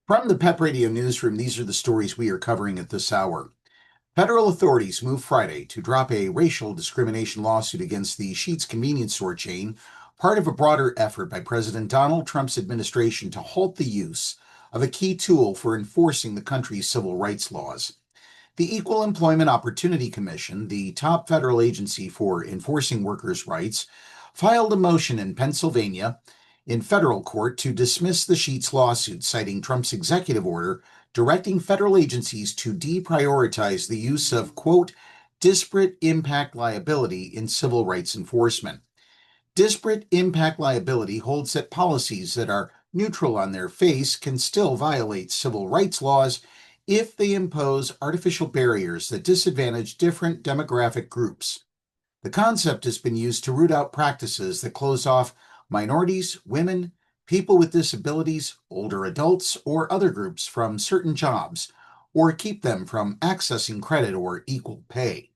From the PEP Radio Newsroom, these are the stories we are covering at this hour. Federal authorities moved Friday to drop a racial discrimination lawsuit against the Sheetz convenience store chain, part of a broader effort by President Donald Trump's administration to halt the use of a key tool for enforcing the country's civil rights laws. The Equal Employment Opportunity Commission, the top federal agency for enforcing workers' rights, filed a motion in Pennsylvania in federal court to dismiss the Sheetz lawsuit, citing Trump's executive order directing federal agencies to deprioritize the use of, quote, disparate impact liability in civil rights enforcement. Disparate impact liability holds that policies that are neutral on their face can still violate civil rights laws if they impose artificial barriers that disadvantage different demographic groups. The concept has been used to root out practices that close off minorities, women, people with disabilities, older adults, or other groups from certain jobs, or keep them from accessing credit or equal pay.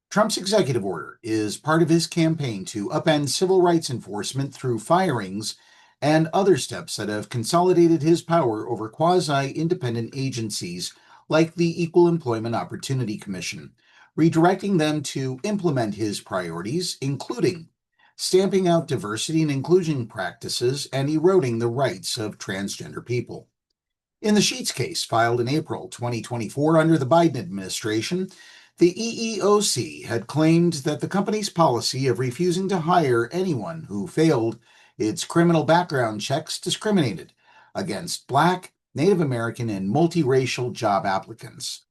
Trump's executive order is part of his campaign to upend civil rights enforcement through firings and other steps that have consolidated his power over quasi-independent agencies like the Equal Employment Opportunity Commission, redirecting them to implement his priorities, including stamping out diversity and inclusion practices and eroding the rights of transgender people. In the Sheetz case filed in April 2024 under the Biden administration, the EEOC had claimed that the company's policy of refusing to hire anyone who failed its criminal background checks discriminated against Black, Native American, and multiracial job applicants.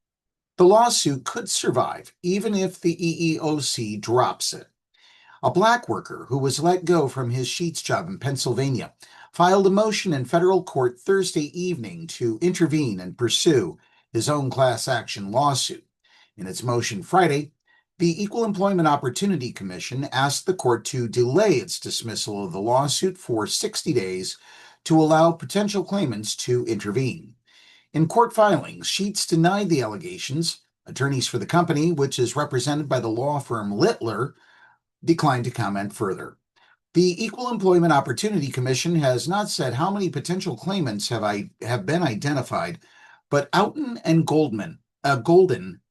The lawsuit could survive even if the EEOC drops it. A Black worker who was let go from his Sheetz job in Pennsylvania filed a motion in federal court Thursday evening to intervene and pursue his own class action lawsuit. In its motion Friday, the Equal Employment Opportunity Commission asked the court to delay its dismissal of the lawsuit for 60 days to allow potential claimants to intervene. In court filings, Sheetz denied the allegations. Attorneys for the company, which is represented by the law firm Littler, declined to comment further. The Equal Employment Opportunity Commission has not said how many potential claimants have been identified, but Outen and Golden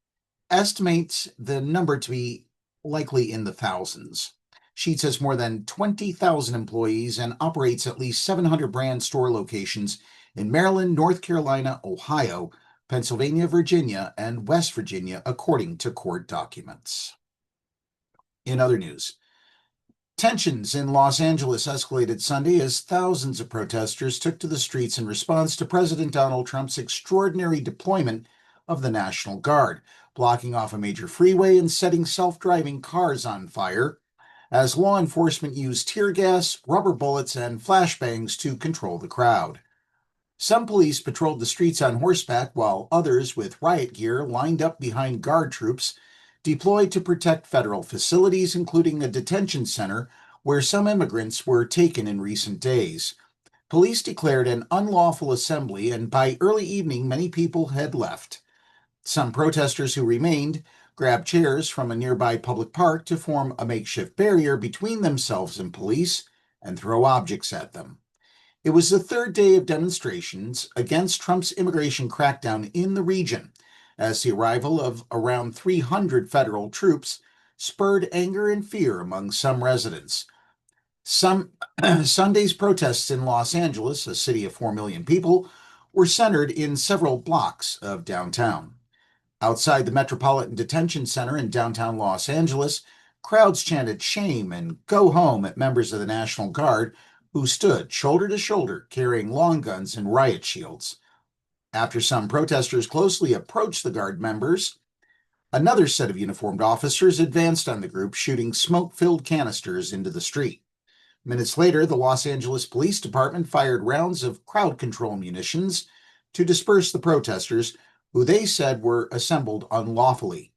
estimates the number to be likely in the thousands. Sheetz has more than 20,000 employees and operates at least 700 brand store locations in Maryland, North Carolina, Ohio, Pennsylvania, Virginia, and West Virginia, according to court documents. In other news, tensions in Los Angeles escalated Sunday as thousands of protesters took to the streets in response to President Donald Trump's extraordinary deployment of the National Guard, blocking off a major freeway and setting self-driving cars on fire as law enforcement used tear gas, rubber bullets, and flashbangs to control the crowd. Some police patrolled the streets on horseback, while others with riot gear lined up behind guard troops deployed to protect federal facilities, including a detention center where some immigrants were taken in recent days. Police declared an unlawful assembly, and by early evening, many people had left. Some protesters who remained grabbed chairs from a nearby public park to form a makeshift barrier between themselves and police and throw objects at them. It was the third day of demonstrations against Trump's immigration crackdown in the region, as the arrival of around 300 federal troops spurred anger and fear among some residents. Sunday's protests in Los Angeles, a city of 4 million people, were centered in several blocks of downtown. Outside the Metropolitan Detention Center in downtown Los Angeles, crowds chanted shame and go home at members of the National Guard who stood shoulder to shoulder carrying long guns and riot shields. After some protesters closely approached the Guard members, another set of uniformed officers advanced on the group, shooting smoke-filled canisters into the street. Minutes later, the Los Angeles Police Department fired rounds of crowd control munitions to disperse the protesters, who they said were assembled unlawfully.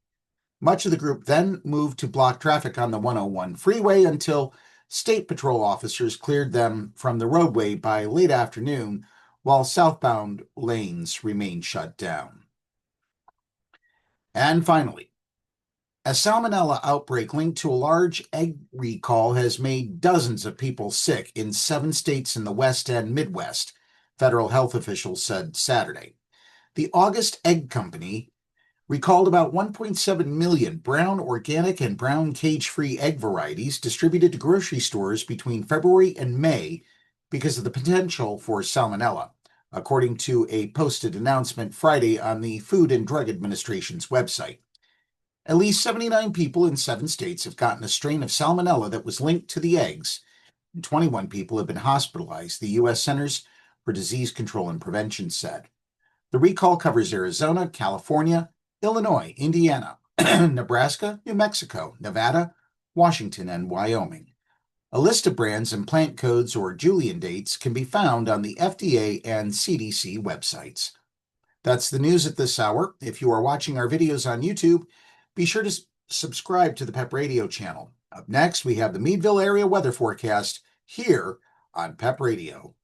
Much of the group then moved to block traffic on the 101 freeway until State Patrol officers cleared them from the roadway by late afternoon, while southbound lanes remained shut down. And finally, a salmonella outbreak linked to a large egg recall has made dozens of people sick in 7 states in the West and Midwest, federal health officials said Saturday. The August Egg Company recalled about 1.7 million brown organic and brown cage-free egg varieties distributed to grocery stores between February and May because of the potential for salmonella, according to a posted announcement Friday on the Food and Drug Administration's website. At least 79 people in 7 states have gotten a strain of salmonella that was linked to the eggs, and 21 people have been hospitalized, the U.S. Centers for Disease Control and Prevention said. The recall covers Arizona, California, Illinois, Indiana, Nebraska, New Mexico, Nevada, Washington, and Wyoming. A list of brands and plant codes or Julian dates can be found on the FDA and CDC websites. That's the news at this hour. If you are watching our videos on YouTube, be sure to subscribe to the PEP Radio channel. Up next, we have the Meadville area weather forecast here on PEP Radio.